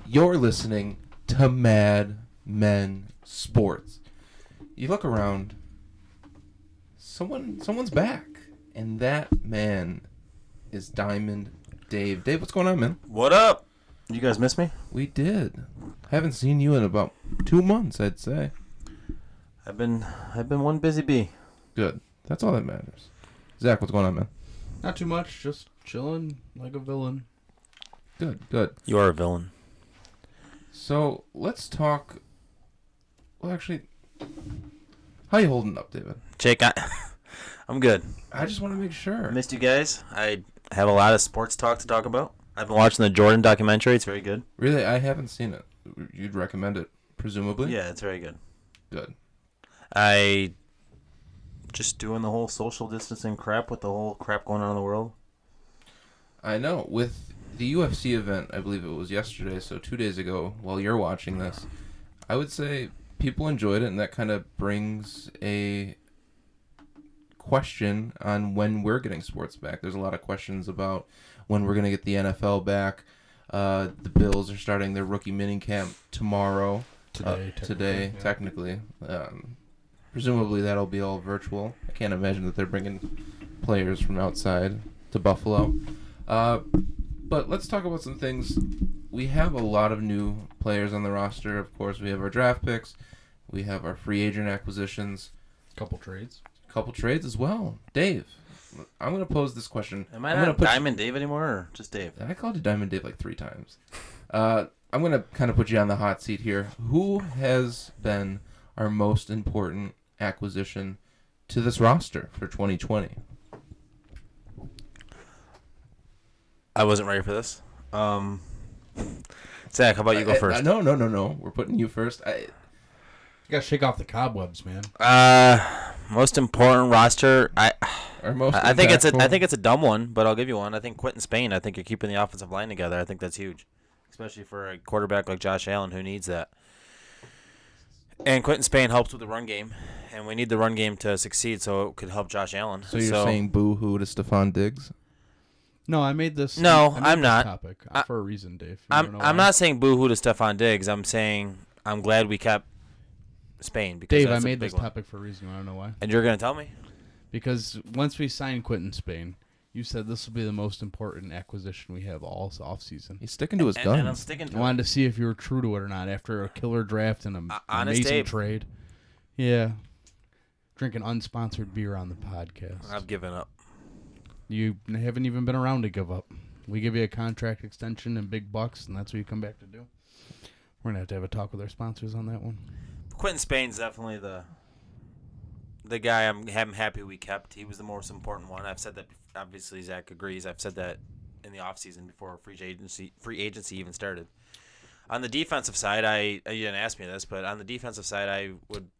You're listening to Mad Men Sports. You look around, someone's back, and that man is Diamond Dave. Dave, what's going on, man? What up? You guys miss me? We did. Haven't seen you in about 2 months, I'd say. I've been one busy bee. Good. That's all that matters. Zach, what's going on, man? Not too much, just chilling like a villain. Good. You are a villain. So, let's talk... Well, actually... How you holding up, David? Jake, I'm good. I just want to make sure. I missed you guys. I have a lot of sports talk to talk about. I've been watching the Jordan documentary. It's very good. Really? I haven't seen it. You'd recommend it, presumably? Yeah, it's very good. Good. I just doing the whole social distancing crap with the whole crap going on in the world. I know. With the UFC event, I believe it was yesterday, so 2 days ago, while you're watching this, I would say people enjoyed it, and that kind of brings a question on when we're getting sports back. There's a lot of questions about when we're going to get the NFL back. The Bills are starting their rookie minicamp tomorrow. Today, technically. Presumably that'll be all virtual. I can't imagine that they're bringing players from outside to Buffalo. But let's talk about some things. We have a lot of new players on the roster. Of course, we have our draft picks. We have our free agent acquisitions. Couple trades as well. Dave, I'm going to pose this question. Am I not Diamond Dave anymore, or just Dave? I called you Diamond Dave like 3 times. I'm going to kind of put you on the hot seat here. Who has been our most important acquisition to this roster for 2020? I wasn't ready for this. Zach, how about you go first? No. We're putting you first. You gotta shake off the cobwebs, man. Most important roster. I think impactful? it's a dumb one, but I'll give you one. I think Quentin Spain. I think you're keeping the offensive line together. I think that's huge, especially for a quarterback like Josh Allen who needs that. And Quentin Spain helps with the run game, and we need the run game to succeed, so it could help Josh Allen. So you're saying boo-hoo to Stephon Diggs? No, I made this. No, I'm this not. Topic for a reason, Dave. I'm not saying boo-hoo to Stephon Diggs. I'm saying I'm glad we kept Spain. Because Dave, I made this topic for a reason. I don't know why. And you're going to tell me? Because once we signed Quentin Spain, you said this will be the most important acquisition we have all offseason. He's sticking to his guns. And I'm sticking to it. I wanted to see if you were true to it or not after a killer draft and an amazing trade. Yeah. Drinking unsponsored beer on the podcast. I've given up. You haven't even been around to give up. We give you a contract extension and big bucks, and that's what you come back to do. We're going to have a talk with our sponsors on that one. Quentin Spain's definitely the guy I'm happy we kept. He was the most important one. I've said that. Obviously, Zach agrees. I've said that in the offseason before free agency even started. On the defensive side, you didn't ask me this, but on the defensive side, I would.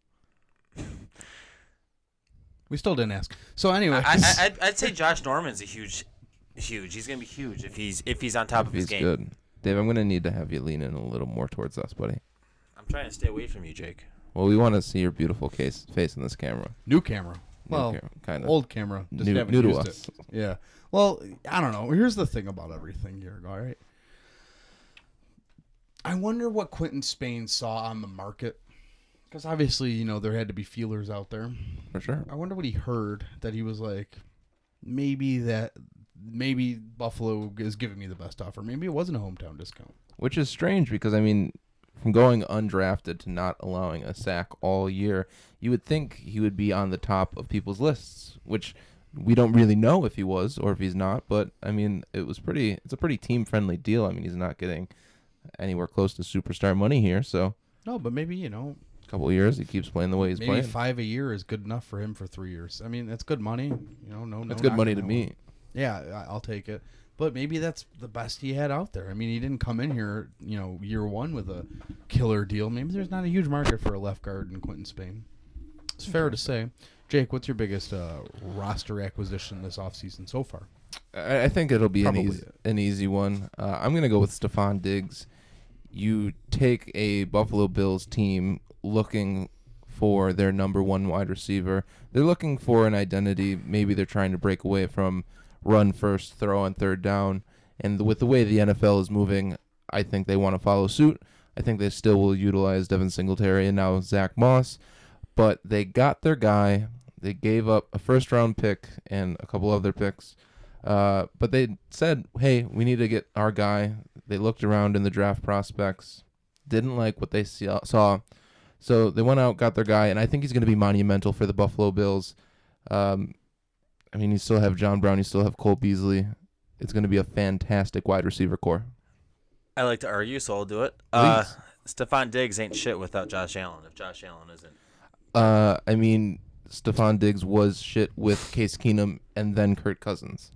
We still didn't ask. So anyway, I'd say Josh Norman's a huge. He's gonna be huge if he's on top of his game. He's good, Dave. I'm gonna need to have you lean in a little more towards us, buddy. I'm trying to stay away from you, Jake. Well, we want to see your beautiful face in this camera. New camera. Kind of old camera. Just new haven't to used us. it. Yeah. Well, I don't know. Here's the thing about everything here, all right? I wonder what Quentin Spain saw on the market. Because obviously, there had to be feelers out there. For sure. I wonder what he heard that he was like, maybe Buffalo is giving me the best offer. Maybe it wasn't a hometown discount. Which is strange because, from going undrafted to not allowing a sack all year, you would think he would be on the top of people's lists, which we don't really know if he was or if he's not. But, it's a pretty team-friendly deal. He's not getting anywhere close to superstar money here, so. No, but maybe, a couple of years he keeps playing the way he's playing. Maybe 5 a year is good enough for him for 3 years. That's good money. That's good money to me. Yeah, I'll take it. But maybe that's the best he had out there. He didn't come in here, year one with a killer deal. Maybe there's not a huge market for a left guard in Quentin Spain. It's fair to say. Jake, what's your biggest roster acquisition this offseason so far? I think it'll be an easy one. I'm going to go with Stephon Diggs. You take a Buffalo Bills team looking for their number one wide receiver. They're looking for an identity. Maybe they're trying to break away from run first, throw on third down. And with the way the NFL is moving, I think they want to follow suit. I think they still will utilize Devin Singletary and now Zach Moss. But they got their guy. They gave up a first-round pick and a couple other picks. But they said, hey, we need to get our guy. They looked around in the draft prospects, didn't like what they saw. So they went out, got their guy, and I think he's going to be monumental for the Buffalo Bills. I mean, you still have John Brown. You still have Cole Beasley. It's going to be a fantastic wide receiver core. I like to argue, so I'll do it. Stephon Diggs ain't shit without Josh Allen, if Josh Allen isn't. I mean, Stephon Diggs was shit with Case Keenum and then Kirk Cousins.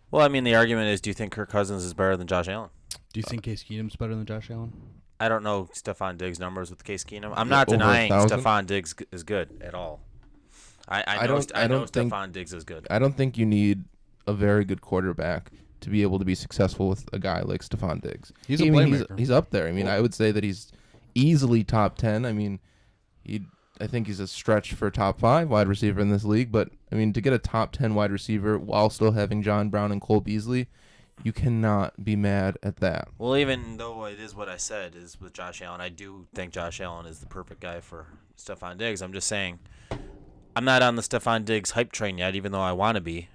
Well, I mean, the argument is, do you think Kirk Cousins is better than Josh Allen? Do you think Case Keenum's better than Josh Allen? I don't know Stephon Diggs' numbers with Case Keenum. I'm not denying Stephon Diggs is good at all. I know Stephon Diggs is good. I don't think you need a very good quarterback to be able to be successful with a guy like Stephon Diggs. He's a playmaker. He's up there. I mean, I would say that he's easily top 10. I mean, I think he's a stretch for top 5 wide receiver in this league. But, I mean, to get a top 10 wide receiver while still having John Brown and Cole Beasley, you cannot be mad at that. Well, even though it is what I said is with Josh Allen, I do think Josh Allen is the perfect guy for Stephon Diggs. I'm just saying I'm not on the Stephon Diggs hype train yet, even though I want to be,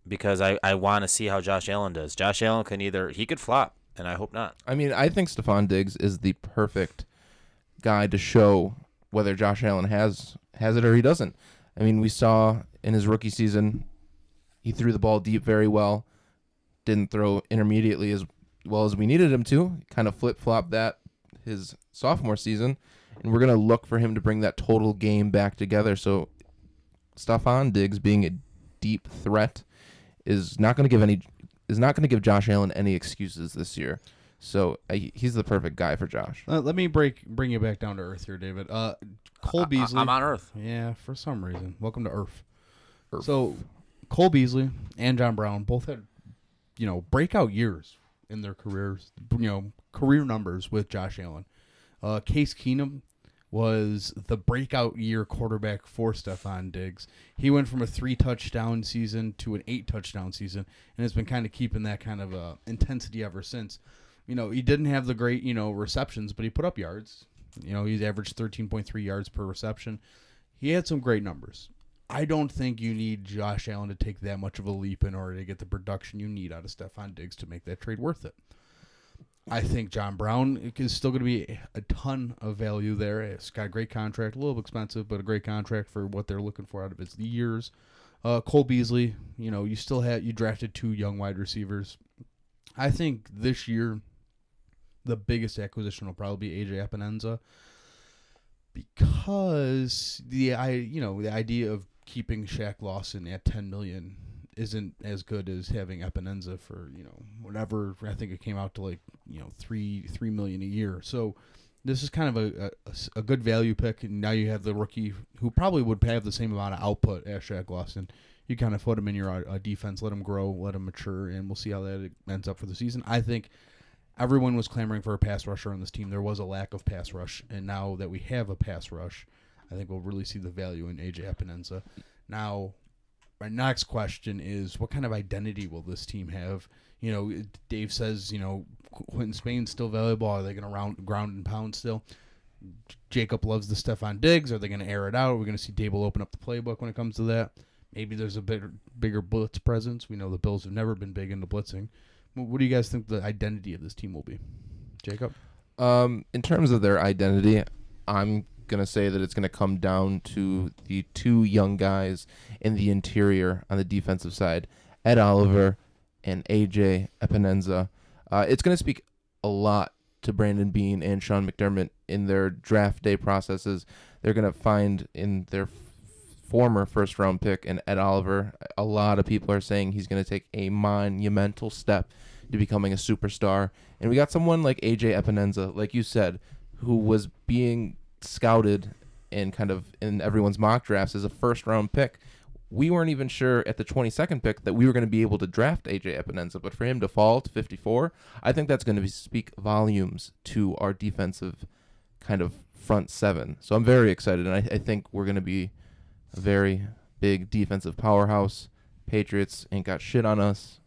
because I want to see how Josh Allen does. Josh Allen he could flop, and I hope not. I mean, I think Stephon Diggs is the perfect guy to show whether Josh Allen has it or he doesn't. I mean, we saw in his rookie season, he threw the ball deep very well, didn't throw intermediately as well as we needed him to, kind of flip-flopped that his sophomore season, and we're going to look for him to bring that total game back together. So Stephon Diggs being a deep threat is not going to give Josh Allen any excuses this year. So he's the perfect guy for Josh. Let me bring you back down to earth here, David. Cole Beasley. I'm on Earth. Yeah, for some reason. Welcome to Earth. So Cole Beasley and John Brown both had, breakout years in their careers. Career numbers with Josh Allen. Case Keenum was the breakout year quarterback for Stephon Diggs. He went from a 3-touchdown season to an 8-touchdown season, and has been kind of keeping that kind of intensity ever since. He didn't have the great, receptions, but he put up yards. He's averaged 13.3 yards per reception. He had some great numbers. I don't think you need Josh Allen to take that much of a leap in order to get the production you need out of Stephon Diggs to make that trade worth it. I think John Brown is still going to be a ton of value there. It's got a great contract, a little expensive, but a great contract for what they're looking for out of his years. Cole Beasley, you drafted 2 young wide receivers. I think this year the biggest acquisition will probably be AJ Epinenza, because the idea of keeping Shaq Lawson at $10 million isn't as good as having Epinenza for whatever. I think it came out to like $3 million a year. So this is kind of a good value pick, and now you have the rookie who probably would have the same amount of output as Shaq Lawson. You kind of put him in your defense, let him grow, let him mature, and we'll see how that ends up for the season. I think everyone was clamoring for a pass rusher on this team. There was a lack of pass rush, and now that we have a pass rush, I think we'll really see the value in AJ Epinenza. Now, my next question is, what kind of identity will this team have? Dave says, Quentin Spain's still valuable. Are they going to ground and pound still? Jacob loves the Stephon Diggs. Are they going to air it out? Are we going to see Dable open up the playbook when it comes to that? Maybe there's a bigger blitz presence. We know the Bills have never been big into blitzing. What do you guys think the identity of this team will be? Jacob? In terms of their identity, I'm going to say that it's going to come down to the 2 young guys in the interior on the defensive side, Ed Oliver and AJ Epinenza. It's going to speak a lot to Brandon Beane and Sean McDermott in their draft day processes. They're going to find in their former first-round pick and Ed Oliver, a lot of people are saying he's going to take a monumental step to becoming a superstar. And we got someone like AJ Epinenza, like you said, who was being scouted and kind of in everyone's mock drafts as a first-round pick. We weren't even sure at the 22nd pick that we were going to be able to draft AJ Epinenza, but for him to fall to 54, I think that's going to speak volumes to our defensive kind of front 7. So I'm very excited, and I think we're going to be a very big defensive powerhouse. Patriots ain't got shit on us.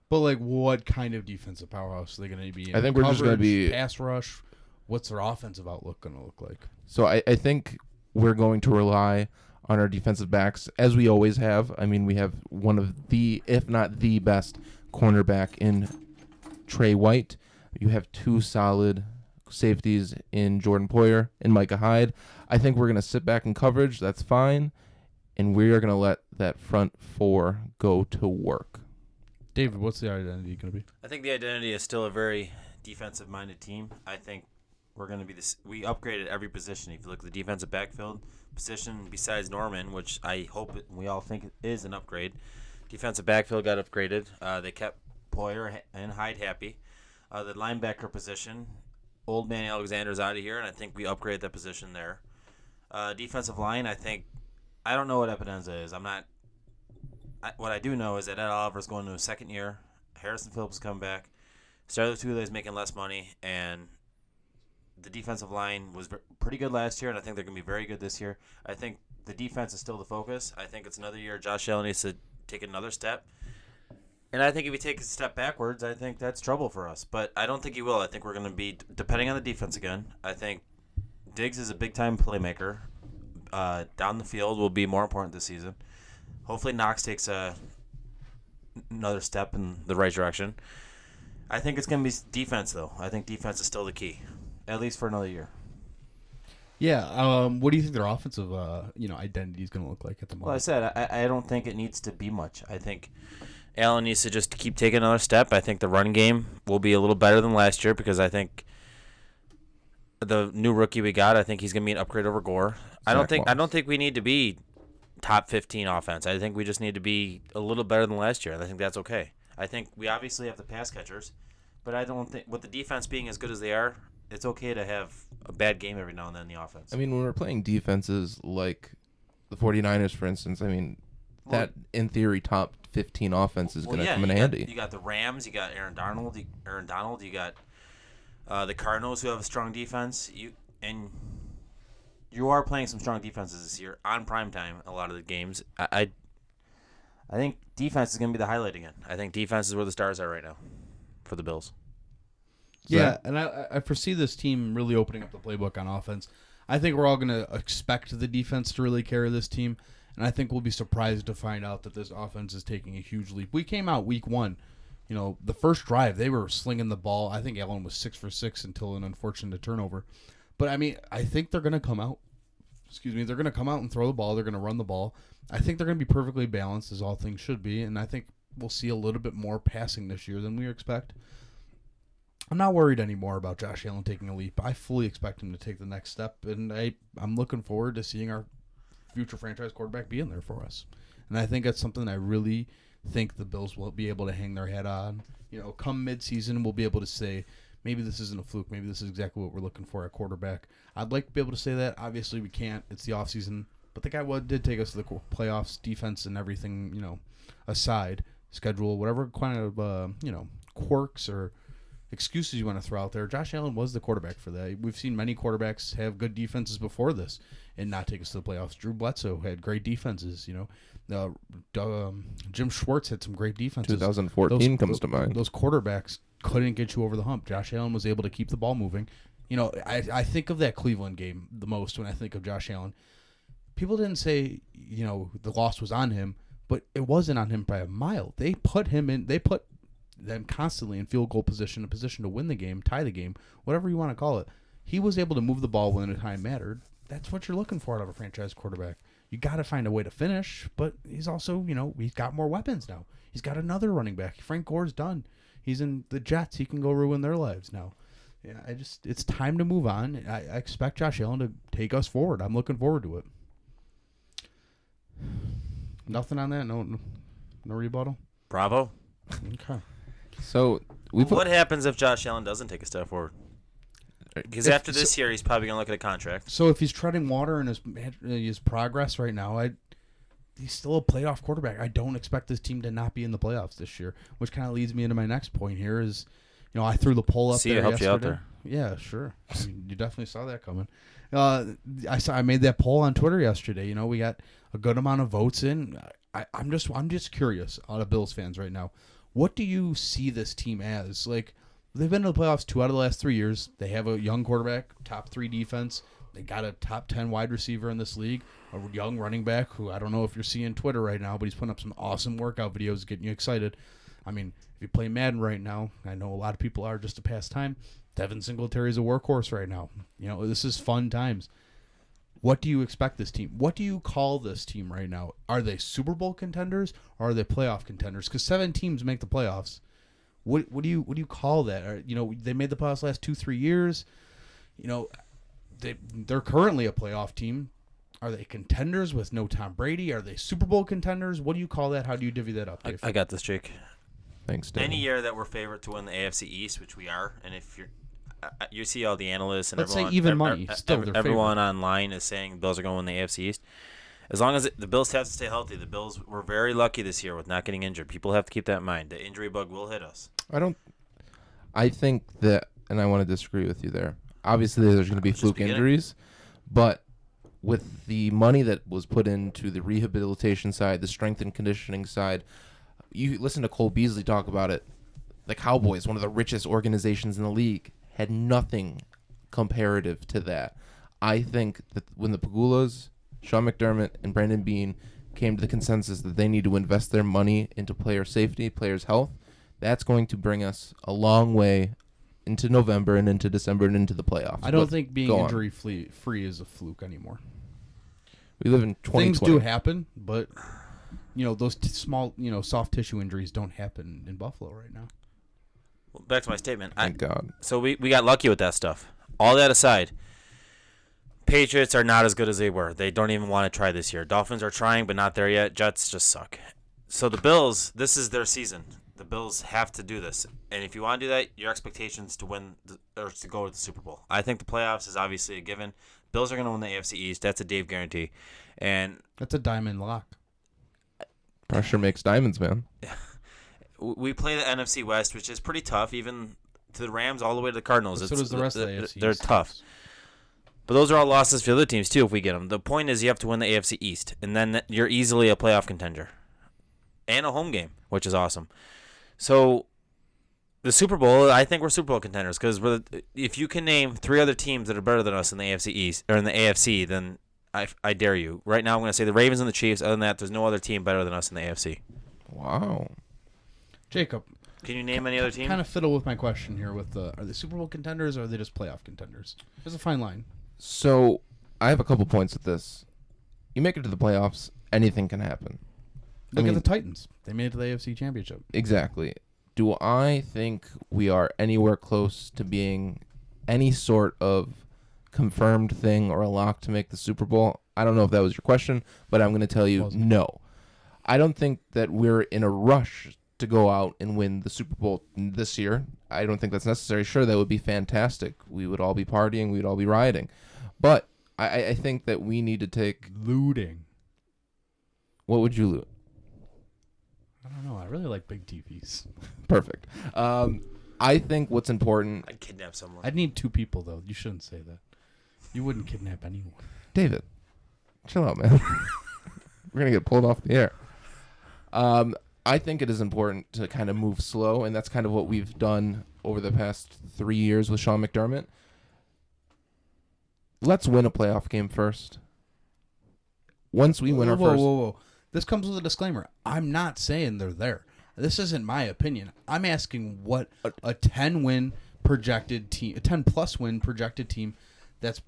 But, like, what kind of defensive powerhouse are they going to be in? I think we're just going to be... Pass rush? What's their offensive outlook going to look like? So I think we're going to rely on our defensive backs, as we always have. I mean, we have one of the, if not the best, cornerback in Trey White. You have 2 solid safeties in Jordan Poyer and Micah Hyde. I think we're going to sit back in coverage. That's fine. And we are going to let that front 4 go to work. David, what's the identity going to be? I think the identity is still a very defensive-minded team. I think we're going to be this. We upgraded every position. If you look at the defensive backfield position, besides Norman, which I hope we all think is an upgrade, defensive backfield got upgraded. They kept Poyer and Hyde happy. The linebacker position, Old Man Alexander's out of here, and I think we upgraded that position there. Defensive line, I don't know what Epinenza is. What I do know is that Ed Oliver's going to his second year. Harrison Phillips is coming back. Starley Tule is making less money, and the defensive line was pretty good last year, and I think they're going to be very good this year. I think the defense is still the focus. I think it's another year Josh Allen needs to take another step. And I think if he takes a step backwards, I think that's trouble for us. But I don't think he will. I think we're going to be, depending on the defense again, I think Diggs is a big-time playmaker. Down the field will be more important this season. Hopefully Knox takes another step in the right direction. I think it's going to be defense, though. I think defense is still the key, at least for another year. Yeah. What do you think their offensive identity is going to look like at the moment? Well, I said I don't think it needs to be much. I think Allen needs to just keep taking another step. I think the run game will be a little better than last year because I think the new rookie we got, I think he's going to be an upgrade over Gore. I don't think we need to be top 15 offense. I think we just need to be a little better than last year, and I think that's okay. I think we obviously have the pass catchers, but I don't think with the defense being as good as they are, it's okay to have a bad game every now and then in the offense. I mean, when we're playing defenses like the 49ers, for instance, I mean, that in theory top 15 offense is going to come in handy. You got the Rams, you got Aaron Donald, you got the Cardinals who have a strong defense. You are playing some strong defenses this year on primetime. A lot of the games, I think defense is going to be the highlight again. I think defense is where the stars are right now for the Bills. Yeah, and I foresee this team really opening up the playbook on offense. I think we're all going to expect the defense to really carry this team, and I think we'll be surprised to find out that this offense is taking a huge leap. We came out week 1, the first drive, they were slinging the ball. I think Allen was 6 for 6 until an unfortunate turnover. But, I mean, I think they're going to come out. They're going to come out and throw the ball. They're going to run the ball. I think they're going to be perfectly balanced, as all things should be, and I think we'll see a little bit more passing this year than we expect. I'm not worried anymore about Josh Allen taking a leap. I fully expect him to take the next step, and I'm looking forward to seeing our future franchise quarterback be in there for us. And I think that's something I really think the Bills will be able to hang their head on. Come midseason, we'll be able to say, maybe this isn't a fluke. Maybe this is exactly what we're looking for at quarterback. I'd like to be able to say that. Obviously, we can't. It's the offseason. But the guy did take us to the playoffs, defense and everything, aside, schedule, whatever kind of, quirks or excuses you want to throw out there. Josh Allen was the quarterback for that. We've seen many quarterbacks have good defenses before this and not take us to the playoffs. Drew Bledsoe had great defenses, Jim Schwartz had some great defenses. 2014 comes to mind. Those quarterbacks couldn't get you over the hump. Josh Allen was able to keep the ball moving. I think of that Cleveland game the most when I think of Josh Allen. People didn't say, the loss was on him, but it wasn't on him by a mile. They put them constantly in field goal position, a position to win the game, tie the game, whatever you want to call it. He was able to move the ball when the time mattered. That's what you're looking for out of a franchise quarterback. You got to find a way to finish, but he's also, he's got more weapons now. He's got another running back. Frank Gore's done. He's in the Jets. He can go ruin their lives now. Yeah, it's time to move on. I expect Josh Allen to take us forward. I'm looking forward to it. Nothing on that? No rebuttal? Bravo. Okay. So what happens if Josh Allen doesn't take a step forward? Because after this year, he's probably going to look at a contract. So if he's treading water in his progress right now, he's still a playoff quarterback. I don't expect this team to not be in the playoffs this year, which kind of leads me into my next point here is, I threw the poll up there helped yesterday. You out there. Yeah, sure. I mean, you definitely saw that coming. I made that poll on Twitter yesterday. We got a good amount of votes in. I'm just curious out of Bills fans right now. What do you see this team as? Like, they've been to the playoffs 2 out of the last 3 years. They have a young quarterback, top 3 defense. They got a top 10 wide receiver in this league, a young running back who I don't know if you're seeing Twitter right now, but he's putting up some awesome workout videos getting you excited. I mean, if you play Madden right now, I know a lot of people are just to pass time. Devin Singletary's a workhorse right now. You know, this is fun times. What do you expect this team? What do you call this team right now? Are they Super Bowl contenders or are they playoff contenders? Because 7 teams make the playoffs. What do you call that? They made the playoffs last 2-3 years. They're currently a playoff team. Are they contenders with no Tom Brady? Are they Super Bowl contenders? What do you call that? How do you divvy that up, Dave? I got this, Jake. Thanks, Dave. Any year that we're favorite to win the AFC East, which we are, and if you see all the analysts and Let's everyone, say even money, still they're everyone favorite. online is saying the Bills are going to win the AFC East. As long as the Bills have to stay healthy, the Bills were very lucky this year with not getting injured. People have to keep that in mind. The injury bug will hit us. I think that, and I want to disagree with you there. Obviously, there's going to be fluke injuries, but with the money that was put into the rehabilitation side, the strength and conditioning side, you listen to Cole Beasley talk about it. The Cowboys, one of the richest organizations in the league, had nothing comparative to that. I think that when the Pagulas, Sean McDermott, and Brandon Beane came to the consensus that they need to invest their money into player safety, players' health, that's going to bring us a long way into November and into December and into the playoffs. I don't think being injury-free is a fluke anymore. We live in 2020. Things do happen, but those small, soft tissue injuries don't happen in Buffalo right now. Well, back to my statement. Thank God. So we got lucky with that stuff. All that aside, Patriots are not as good as they were. They don't even want to try this year. Dolphins are trying, but not there yet. Jets just suck. So the Bills, this is their season. The Bills have to do this. And if you want to do that, your expectations to win or to go to the Super Bowl. I think the playoffs is obviously a given. Bills are going to win the AFC East. That's a Dave guarantee. And that's a diamond lock. Pressure makes diamonds, man. We play the NFC West, which is pretty tough, even to the Rams all the way to the Cardinals. So does the rest of the AFC They're East tough. teams. But those are all losses for the other teams, too, if we get them. The point is you have to win the AFC East, and then you're easily a playoff contender. And a home game, which is awesome. So the Super Bowl, I think we're Super Bowl contenders because if you can name 3 other teams that are better than us in the AFC East or in the AFC, then I dare you. Right now, I'm going to say the Ravens and the Chiefs. Other than that, there's no other team better than us in the AFC. Wow. Jacob, can you name any other team? Kind of fiddle with my question here. Are they Super Bowl contenders or are they just playoff contenders? There's a fine line. So I have a couple points with this. You make it to the playoffs, anything can happen. Look at the Titans. They made it to the AFC Championship. Exactly. Do I think we are anywhere close to being any sort of confirmed thing or a lock to make the Super Bowl? I don't know if that was your question, but I'm going to tell you no. I don't think that we're in a rush to go out and win the Super Bowl this year. I don't think that's necessary. Sure, that would be fantastic. We would all be partying. We would all be rioting. But I think that we need to take... Looting. What would you loot? I don't know. I really like big TVs. Perfect. I think what's important... I'd kidnap someone. I'd need 2 people, though. You shouldn't say that. You wouldn't kidnap anyone. David, chill out, man. We're going to get pulled off the air. I think it is important to kind of move slow, and that's kind of what we've done over the past 3 years with Sean McDermott. Let's win a playoff game first. Once we win our first... Whoa. This comes with a disclaimer. I'm not saying they're there. This isn't my opinion. I'm asking what a 10-win projected team, a 10-plus win projected team that's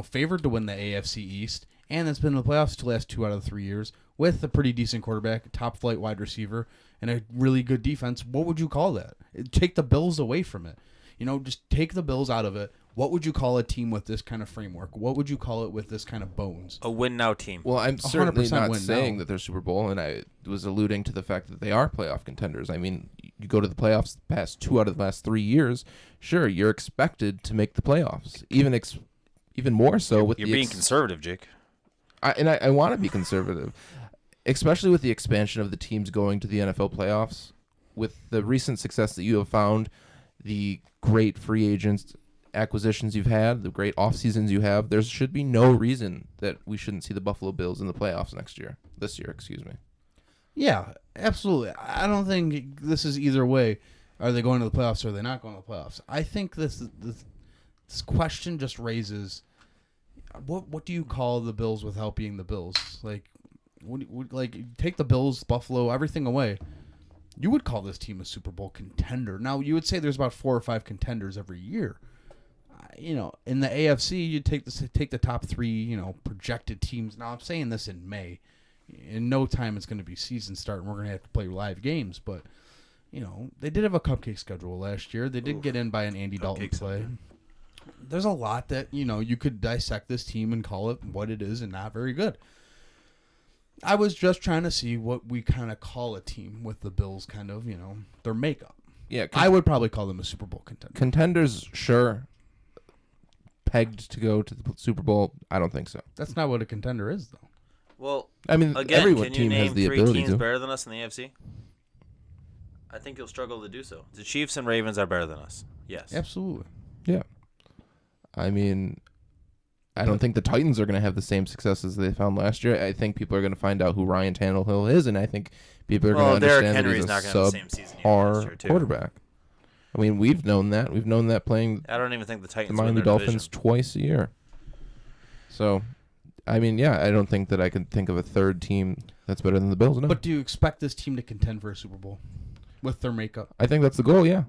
favored to win the AFC East and that's been in the playoffs the last 2 out of the 3 years with a pretty decent quarterback, top flight wide receiver, and a really good defense. What would you call that? Take the Bills away from it. Just take the Bills out of it. What would you call a team with this kind of framework? What would you call it with this kind of bones? A win-now team. Well, I'm certainly not saying now. that they're Super Bowl, and I was alluding to the fact that they are playoff contenders. I mean, you go to the playoffs the past 2 out of the last 3 years, sure, you're expected to make the playoffs. Even more so with You're being conservative, Jake. I want to be conservative, especially with the expansion of the teams going to the NFL playoffs. With the recent success that you have found, the great free agents acquisitions you've had, the great off seasons you have, there should be no reason that we shouldn't see the Buffalo Bills in the playoffs this year. Yeah, absolutely. I don't think this is either way. Are they going to the playoffs or are they not going to the playoffs? I think this question just raises what do you call the Bills without being the Bills? Like, take the Bills, Buffalo, everything away. You would call this team a Super Bowl contender. Now, you would say there's about 4 or 5 contenders every year. In the AFC, you take the top 3, projected teams. Now, I'm saying this in May. In no time, it's going to be season start, and we're going to have to play live games. But, they did have a cupcake schedule last year. They did get in by an Andy Dalton play. There's a lot that, you could dissect this team and call it what it is and not very good. I was just trying to see what we kind of call a team with the Bills kind of, their makeup. Yeah, I would probably call them a Super Bowl contender. Contenders, sure. Pegged to go to the Super Bowl, I don't think so. That's not what a contender is, though. Well, I mean, again, every can you team name has the 3 ability teams to. better than us in the AFC? I think you'll struggle to do so. The Chiefs and Ravens are better than us. Yes. Absolutely. Yeah. I mean, I don't think the Titans are going to have the same success as they found last year. I think people are going to find out who Ryan Tannehill is, and I think people are going to Derrick understand Henry's that not he's gonna a have the same season he had last year, subpar too. quarterback. I mean, we've known that. We've known that playing I don't even think the the Titans Miami win their Dolphins division. twice a year. So, I mean, yeah, I don't think that I can think of a third team that's better than the Bills. No. But do you expect this team to contend for a Super Bowl with their makeup? I think that's the goal, yeah.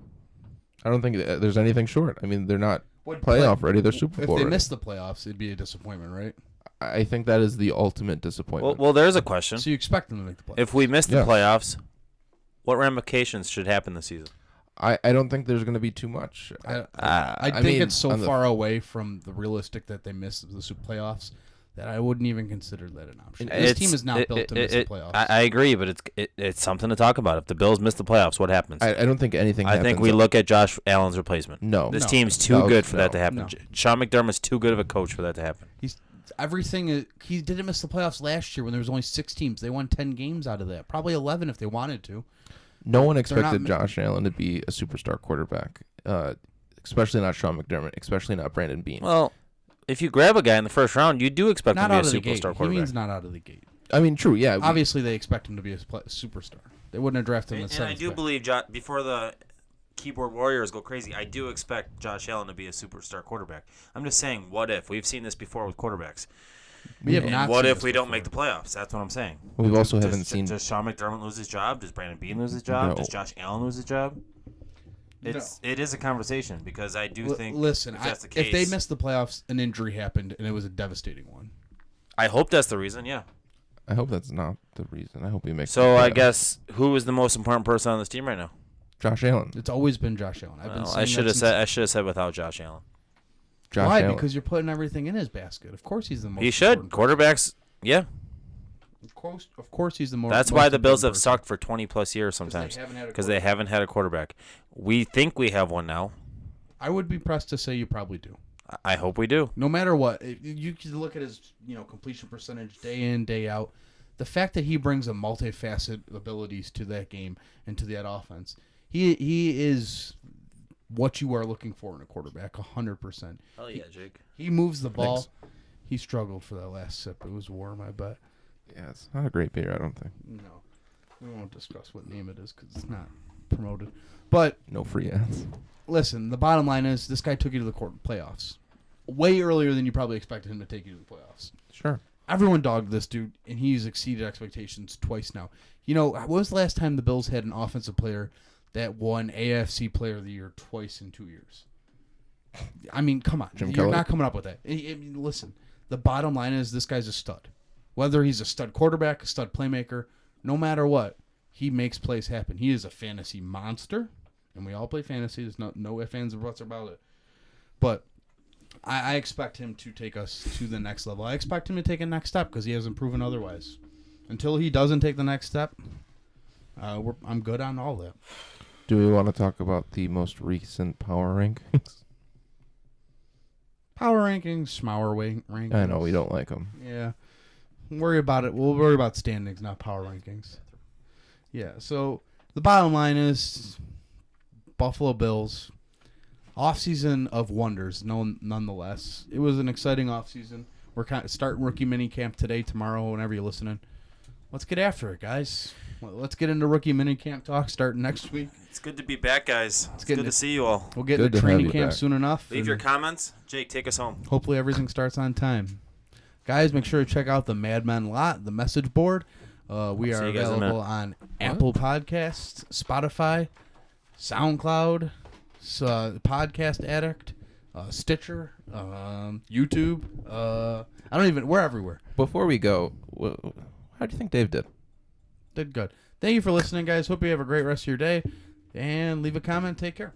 I don't think there's anything short. I mean, they're not playoff ready. They're Super If Bowl they ready. miss the playoffs, it'd be a disappointment, right? I think that is the ultimate disappointment. Well, there's a question. So you expect them to make the playoffs. If we miss the Yeah. playoffs, what ramifications should happen this season? I don't think there's going to be too much. I think mean, it's so on the- far away from the realistic that they miss the Super playoffs that I wouldn't even consider that an option. This team is not built to miss the playoffs. I agree, but it's something to talk about. If the Bills miss the playoffs, what happens? I don't think anything I think happens we that- look at Josh Allen's replacement. No. This No. team's too No, good for that no, to happen. no. Sean McDermott's too good of a coach for that to happen. He didn't miss the playoffs last year when there was only 6 teams. They won 10 games out of that. Probably 11 if they wanted to. No one not expected ma- Josh Allen to be a superstar quarterback, especially not Sean McDermott, especially not Brandon Beane. Well, if you grab a guy in the first round, you do expect Not him out to of be the a gate. superstar He quarterback. means not out of the gate. I mean, true, yeah. Obviously, they expect him to be a superstar. They wouldn't have drafted him in And I 7th do pick. believe, before the keyboard warriors go crazy, I do expect Josh Allen to be a superstar quarterback. I'm just saying, what if? We've seen this before with quarterbacks. We have And not what seen if this we don't before. make the playoffs? That's what I'm saying. We also Does- haven't seen. Does Sean McDermott lose his job? Does Brandon Beane lose his job? No. Does Josh Allen lose his job? It is a conversation because I do think. Listen, if that's the case, if they missed the playoffs, an injury happened, and it was a devastating one. I hope that's the reason. Yeah. I hope that's not the reason. I hope we make. So the I playoffs. guess who is the most important person on this team right now? Josh Allen. It's always been Josh Allen. I've been Well, saying I should that have since- said. I should have said without Josh Allen. Josh Why? Allen. Because you're putting everything in his basket. Of course, he's the most. He should. important person. Quarterbacks. Yeah. Of course, he's the more. That's most why the Bills important have sucked for 20 plus years sometimes haven't had a because they haven't had a quarterback. We think we have one now. I would be pressed to say you probably do. I hope we do. No matter what, you can look at his completion percentage day in, day out. The fact that he brings a multifaceted abilities to that game and to that offense, he is what you are looking for in a quarterback, 100%. Hell yeah, Jake. He moves the ball. Thanks. He struggled for that last sip. It was warm, I bet. Yeah, it's not a great beer. I don't think. No, we won't discuss what name it is because it's not promoted. But No free ads. listen, the bottom line is this guy took you to the playoffs way earlier than you probably expected him to take you to the playoffs. Sure. Everyone dogged this dude, and he's exceeded expectations twice now. When was the last time the Bills had an offensive player that won AFC Player of the Year twice in 2 years? I mean, come on. Jim You're Kelly? not coming up with that. I mean, listen, the bottom line is this guy's a stud. Whether he's a stud quarterback, a stud playmaker, no matter what, he makes plays happen. He is a fantasy monster, and we all play fantasy. There's no ifs, ands, or buts about it. But I expect him to take us to the next level. I expect him to take a next step because he hasn't proven otherwise. Until he doesn't take the next step, I'm good on all that. Do we want to talk about the most recent power rankings? Power rankings, Schmauer rankings. I know we don't like them. Yeah. Worry about it. We'll worry about standings, not power rankings. Yeah, so the bottom line is Buffalo Bills. Offseason of wonders, nonetheless. It was an exciting offseason. We're kind of starting rookie minicamp today, tomorrow, whenever you're listening. let's get after it, guys. Let's get into rookie minicamp talk starting next week. It's good to be back, guys. It's good to see you all. We'll get into training camp soon enough. Leave your comments. Jake, take us home. Hopefully everything starts on time. Guys, make sure to check out the Madmen Lot, the message board. We are available on Apple Podcasts, Spotify, SoundCloud, Podcast Addict, Stitcher, YouTube. We're everywhere. Before we go, how do you think Dave did? Did good. Thank you for listening, guys. Hope you have a great rest of your day. And leave a comment. Take care.